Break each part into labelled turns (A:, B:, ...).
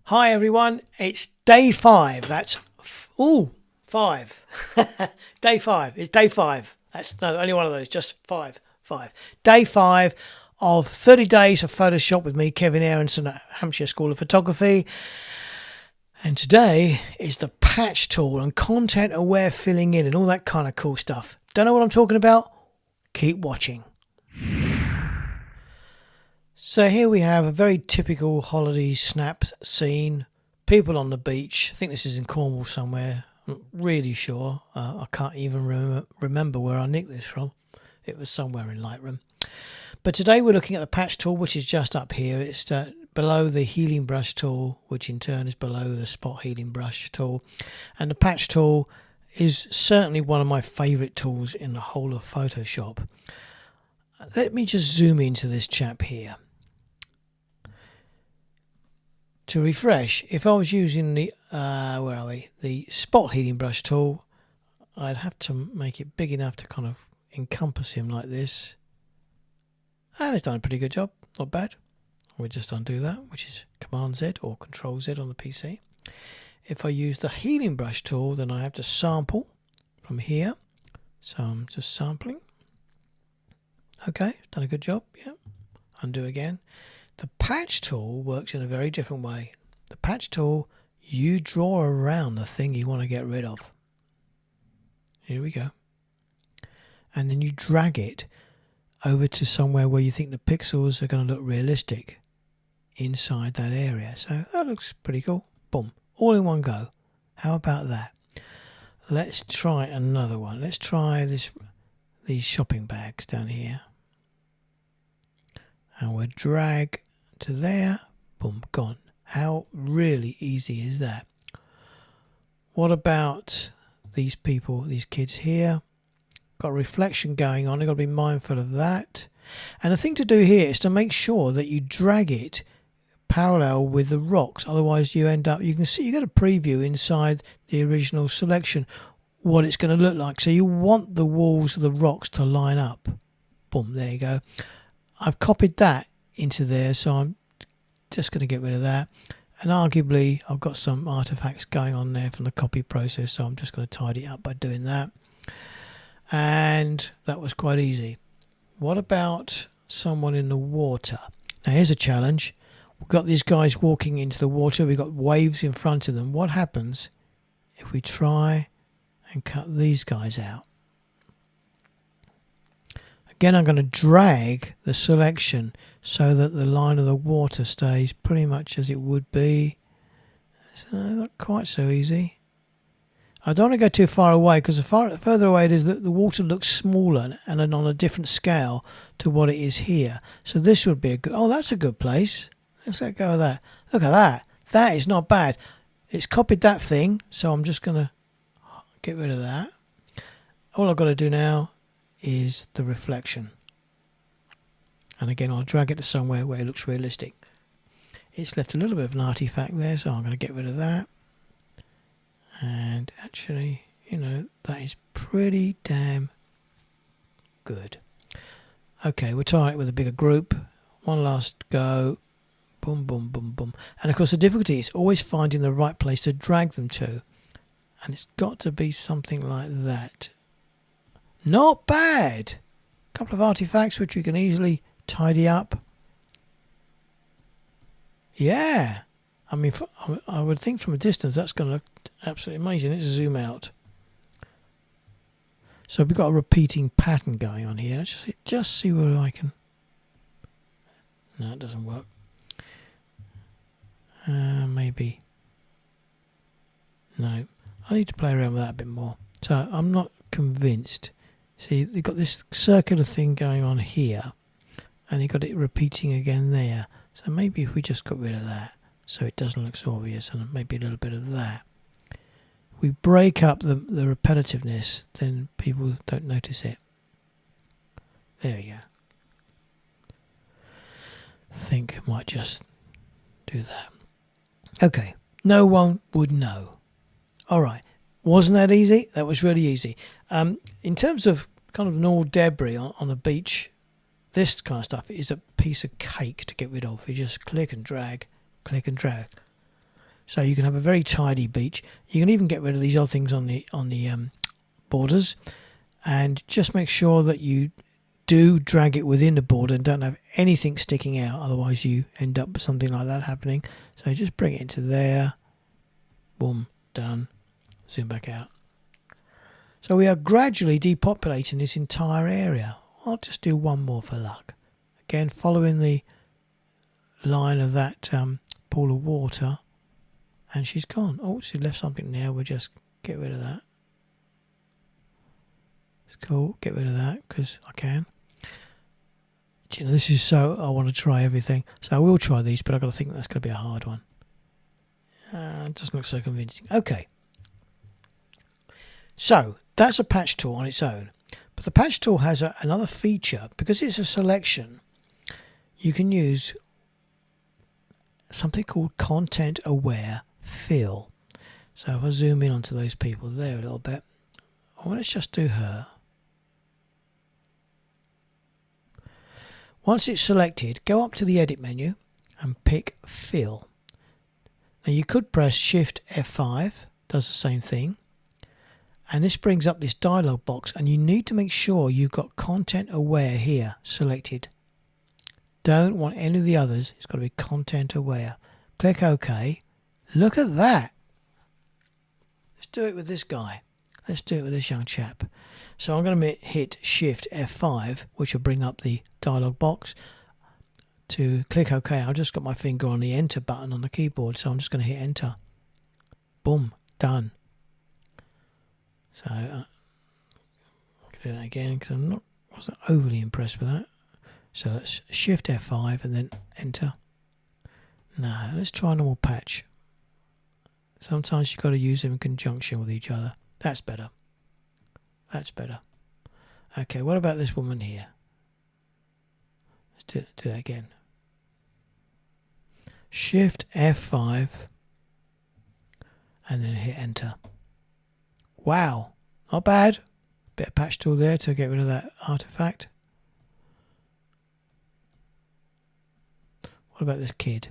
A: Hi everyone, it's day 5. That's five. Day 5. It's day 5. That's no only one of those, just 5. Day 5 of 30 days of Photoshop with me, Kevin Aronson at Hampshire School of Photography. And today is the patch tool and content aware filling in and all that kind of cool stuff. Don't know what I'm talking about? Keep watching. So here we have a very typical holiday snap scene. People on the beach. I think this is in Cornwall somewhere. I'm not really sure. I can't even remember where I nicked this from. It was somewhere in Lightroom. But today we're looking at the patch tool, which is just up here. It's below the healing brush tool, which in turn is below the spot healing brush tool. And the patch tool is certainly one of my favourite tools in the whole of Photoshop. Let me just zoom into this chap here. To refresh, if I was using the the spot healing brush tool, I'd have to make it big enough to kind of encompass him like this. And it's done a pretty good job, not bad. We'll just undo that, which is Command Z or Control Z on the PC. If I use the healing brush tool, then I have to sample from here. So I'm just sampling. Okay, done a good job, yeah. Undo again. The patch tool works in a very different way. The patch tool, you draw around the thing you want to get rid of. Here we go. And then you drag it over to somewhere where you think the pixels are going to look realistic inside that area. So that looks pretty cool. Boom. All in one go. How about that? Let's try another one. Let's try these shopping bags down here. And we'll drag to there. Boom, gone. How really easy is that? What about these people, these kids here? Got a reflection going on. You've got to be mindful of that. And the thing to do here is to make sure that you drag it parallel with the rocks. Otherwise you end up, you can see, you get a preview inside the original selection what it's going to look like. So you want the walls of the rocks to line up. Boom, there you go. I've copied that into there, so I'm just going to get rid of that. And arguably I've got some artifacts going on there from the copy process, so I'm just going to tidy it up by doing that. And that was quite easy. What about someone in the water? Now here's a challenge. We've got these guys walking into the water. We've got waves in front of them. What happens if we try and cut these guys out? Again, I'm going to drag the selection so that the line of the water stays pretty much as it would be. It's not quite so easy. I don't want to go too far away, because the further away it is, the water looks smaller and on a different scale to what it is here. So this would be a good... Oh, that's a good place. Let's let go of that. Look at that. That is not bad. It's copied that thing, so I'm just going to get rid of that. All I've got to do now is the reflection, and again I'll drag it to somewhere where it looks realistic. It's left a little bit of an artifact there, so I'm going to get rid of that. And actually, you know, that is pretty damn good. Okay, we'll try it with a bigger group. One last go. Boom, boom, boom, boom. And of course the difficulty is always finding the right place to drag them to, and it's got to be something like that. Not bad. A couple of artifacts which we can easily tidy up. Yeah. I mean, I would think from a distance that's going to look absolutely amazing. Let's zoom out. So we've got a repeating pattern going on here. Let's just see where I can... No, it doesn't work. Maybe. No. I need to play around with that a bit more. So I'm not convinced. See, they've got this circular thing going on here, and you've got it repeating again there. So maybe if we just got rid of that, so it doesn't look so obvious, and maybe a little bit of that. We break up the repetitiveness, then people don't notice it. There we go. I think I might just do that. Okay, no one would know. All right. Wasn't that easy? That was really easy. In terms of kind of normal debris on a beach, this kind of stuff is a piece of cake to get rid of. You just click and drag, click and drag. So you can have a very tidy beach. You can even get rid of these other things on the borders, and just make sure that you do drag it within the border and don't have anything sticking out, otherwise you end up with something like that happening. So just bring it into there, boom, done. Zoom back out. So we are gradually depopulating this entire area. I'll just do one more for luck. Again, following the line of that pool of water, and she's gone. Oh, she left something there. We'll just get rid of that. It's cool. Get rid of that because I can. You know, this is so I want to try everything. So I will try these, but I've got to think that's going to be a hard one. It doesn't look so convincing. Okay. So that's a patch tool on its own. But the patch tool has another feature. Because it's a selection, you can use something called content aware fill. So if I zoom in onto those people there a little bit, let's just do her. Once it's selected, go up to the edit menu and pick fill. Now you could press Shift F5, does the same thing, and this brings up this dialog box, and you need to make sure you've got content aware here selected. Don't want any of the others, it's got to be content aware. Click OK. Look at that. Let's do it with this guy. Let's do it with this young chap. So I'm going to hit Shift F5, which will bring up the dialog box. To click OK, I've just got my finger on the Enter button on the keyboard, so I'm just going to hit Enter. Boom, done. So I'll do that again because wasn't overly impressed with that. So let's Shift F5 and then Enter. Now let's try a normal patch. Sometimes you've got to use them in conjunction with each other. That's better. That's better. Okay, what about this woman here? Let's do that again. Shift F5 and then hit Enter. Wow, not bad. Bit of patch tool there to get rid of that artifact. What about this kid?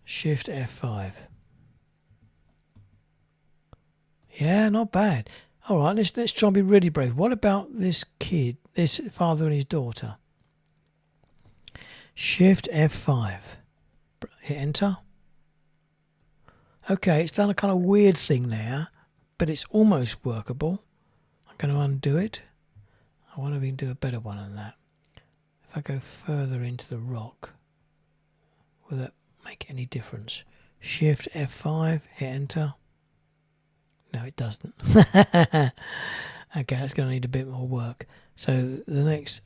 A: Shift F5. Yeah, not bad. All right, let's try and be really brave. What about this kid, this father and his daughter? Shift F5. Hit Enter. Okay, it's done a kind of weird thing there, but it's almost workable. I'm going to undo it. I wonder if we can do a better one than that. If I go further into the rock, will that make any difference? Shift F5, hit Enter. No, it doesn't. Okay, that's going to need a bit more work. So the next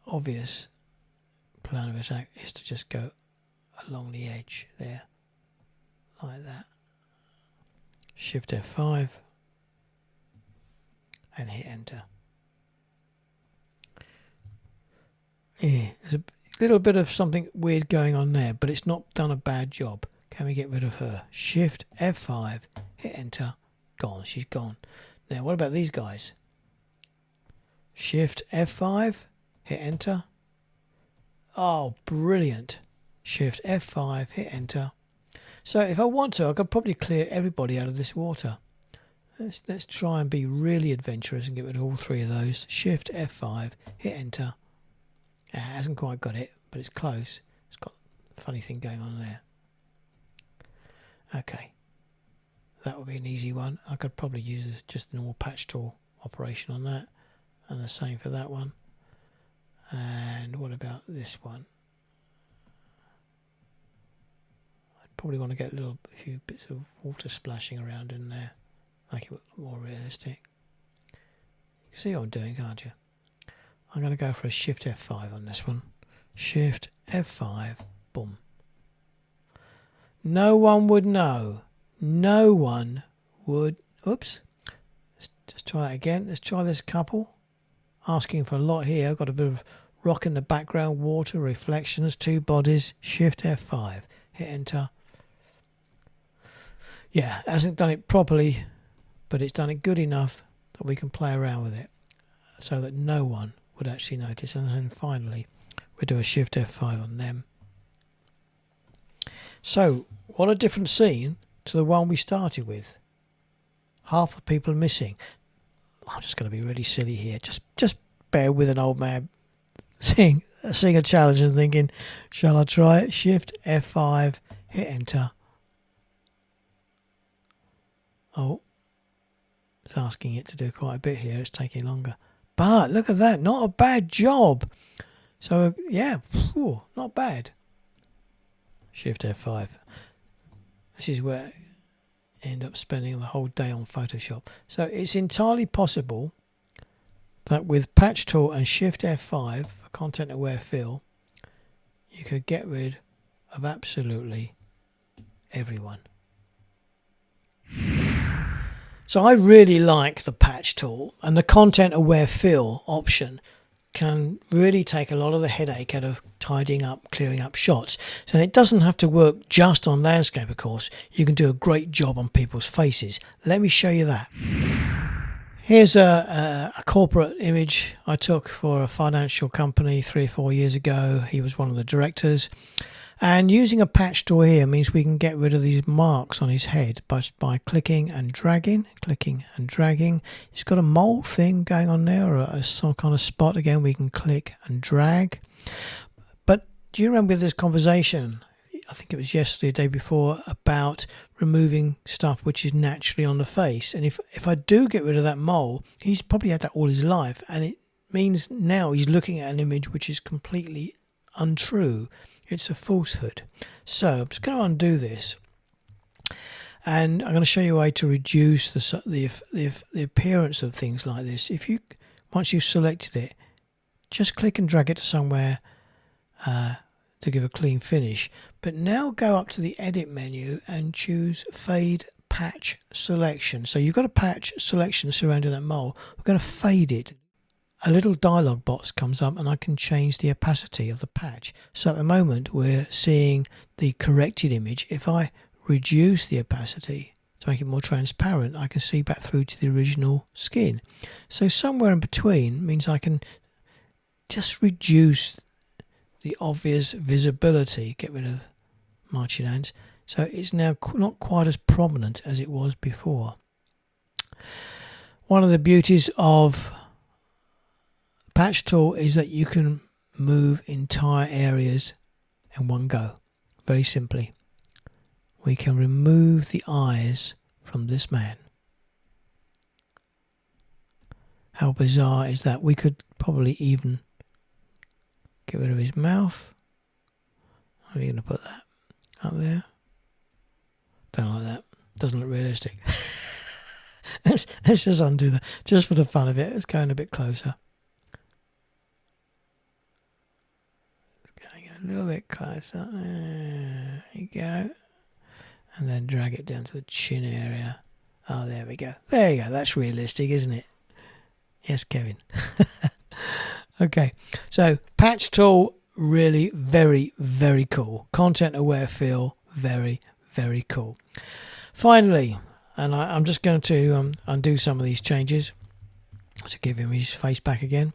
A: obvious plan of attack is to just go along the edge there, like that. Shift F5 and hit Enter. Yeah, there's a little bit of something weird going on there, but it's not done a bad job. Can we get rid of her? Shift F5, hit Enter, gone. She's gone. Now, what about these guys? Shift F5, hit Enter. Oh, brilliant. Shift F5, hit Enter. So if I want to, I could probably clear everybody out of this water. Let's try and be really adventurous and get rid of all three of those. Shift F5, hit Enter. It hasn't quite got it, but it's close. It's got a funny thing going on there. Okay, that would be an easy one. I could probably use just a normal patch tool operation on that, and the same for that one. And what about this one? I'd probably want to get a few bits of water splashing around in there, make it look more realistic. You can see what I'm doing, can't you? I'm going to go for a Shift F5 on this one. Shift F5, boom. No one would know. No one would. Oops. Let's just try it again. Let's try this couple. Asking for a lot here. Got a bit of rock in the background, water, reflections, two bodies. Shift F5. Hit Enter. Yeah, hasn't done it properly, but it's done it good enough that we can play around with it so that no one would actually notice. And then finally, we'll do a Shift F5 on them. So, what a different scene to the one we started with. Half the people are missing. I'm just going to be really silly here. Just bear with an old man seeing a challenge and thinking, shall I try it? Shift F5, hit enter. Oh, it's asking it to do quite a bit here. It's taking longer. But look at that. Not a bad job. So, yeah, not bad. Shift F5. This is where I end up spending the whole day on Photoshop. So it's entirely possible that with Patch Tool and Shift F5 for Content Aware Fill, you could get rid of absolutely everyone. So I really like the Patch Tool, and the Content Aware Fill option can really take a lot of the headache out of tidying up, clearing up shots. So it doesn't have to work just on landscape, of course. You can do a great job on people's faces. Let me show you that. Here's a corporate image I took for a financial company 3 or 4 years ago. He was one of the directors. And using a patch tool here means we can get rid of these marks on his head by clicking and dragging, He's got a mole thing going on there, or some kind of spot. Again, we can click and drag. But do you remember this conversation, I think it was yesterday, the day before, about removing stuff which is naturally on the face? And if I do get rid of that mole, he's probably had that all his life, and it means now he's looking at an image which is completely untrue. It's a falsehood. So I'm just going to undo this, and I'm going to show you a way to reduce the appearance of things like this. Once you've selected it, just click and drag it to somewhere to give a clean finish. But now go up to the edit menu and choose Fade Patch Selection. So you've got a patch selection surrounding that mole. We're going to fade it. A little dialog box comes up and I can change the opacity of the patch. So at the moment we're seeing the corrected image. If I reduce the opacity to make it more transparent, I can see back through to the original skin. So somewhere in between means I can just reduce the obvious visibility, get rid of marching ants. So it's now not quite as prominent as it was before. One of the beauties of Patch Tool is that you can move entire areas in one go. Very simply, we can remove the eyes from this man. How bizarre is that? We could probably even get rid of his mouth. How are you going to put that up there? Don't like that. Doesn't look realistic. let's just undo that, just for the fun of it. It's going a bit closer. A little bit closer. There you go. And then drag it down to the chin area. Oh, there we go. There you go. That's realistic, isn't it? Yes, Kevin. Okay. So, Patch Tool, really very, very cool. Content Aware Fill, very, very cool. Finally, and I'm just going to undo some of these changes to give him his face back again.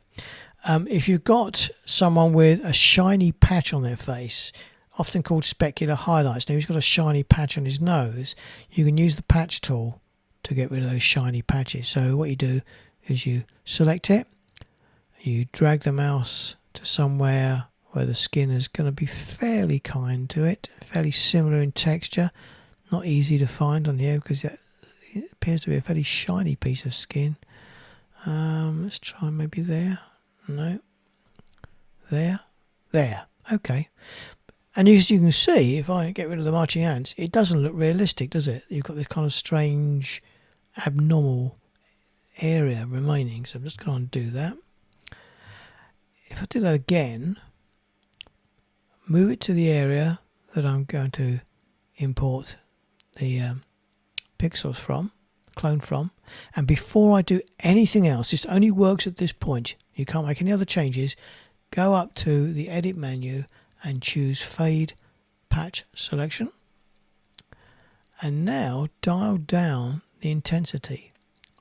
A: If you've got someone with a shiny patch on their face, often called specular highlights, now he's got a shiny patch on his nose, you can use the patch tool to get rid of those shiny patches. So what you do is you select it, you drag the mouse to somewhere where the skin is going to be fairly kind to it, fairly similar in texture, not easy to find on here because it appears to be a fairly shiny piece of skin. Let's try maybe there. No. There. Okay. And as you can see, if I get rid of the marching ants, it doesn't look realistic, does it? You've got this kind of strange, abnormal area remaining. So I'm just going to undo that. If I do that again, move it to the area that I'm going to import the pixels from, clone from, and before I do anything else, this only works at this point, you can't make any other changes, go up to the edit menu and choose Fade Patch Selection, and now dial down the intensity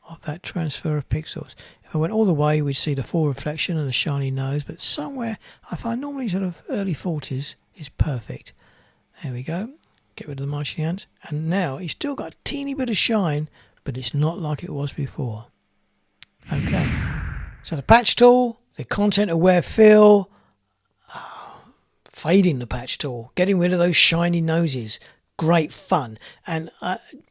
A: of that transfer of pixels. If I went all the way, we'd see the full reflection and the shiny nose, but somewhere I find normally sort of early 40s is perfect. There we go. Get rid of the marching ants. And now he's still got a teeny bit of shine, but it's not like it was before. Okay. So the patch tool, the content aware fill, fading the patch tool, getting rid of those shiny noses. Great fun. And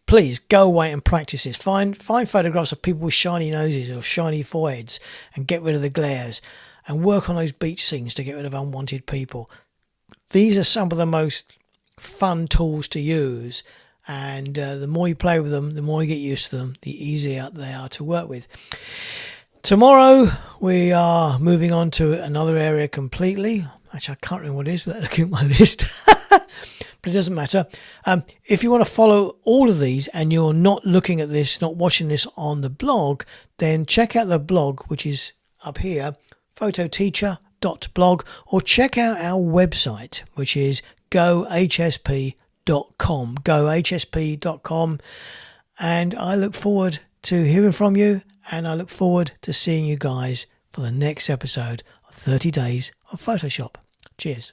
A: please go away and practice this. Find photographs of people with shiny noses or shiny foreheads and get rid of the glares, and work on those beach scenes to get rid of unwanted people. These are some of the most fun tools to use, and the more you play with them, the more you get used to them, the easier they are to work with. Tomorrow we are moving on to another area completely. Actually, I can't remember what it is without looking at my list. But it doesn't matter. If you want to follow all of these and you're not looking at this, not watching this on the blog, then check out the blog, which is up here, phototeacher.blog, or check out our website, which is gohsp.com. gohsp.com. And I look forward to hearing from you, and I look forward to seeing you guys for the next episode of 30 Days of Photoshop. Cheers.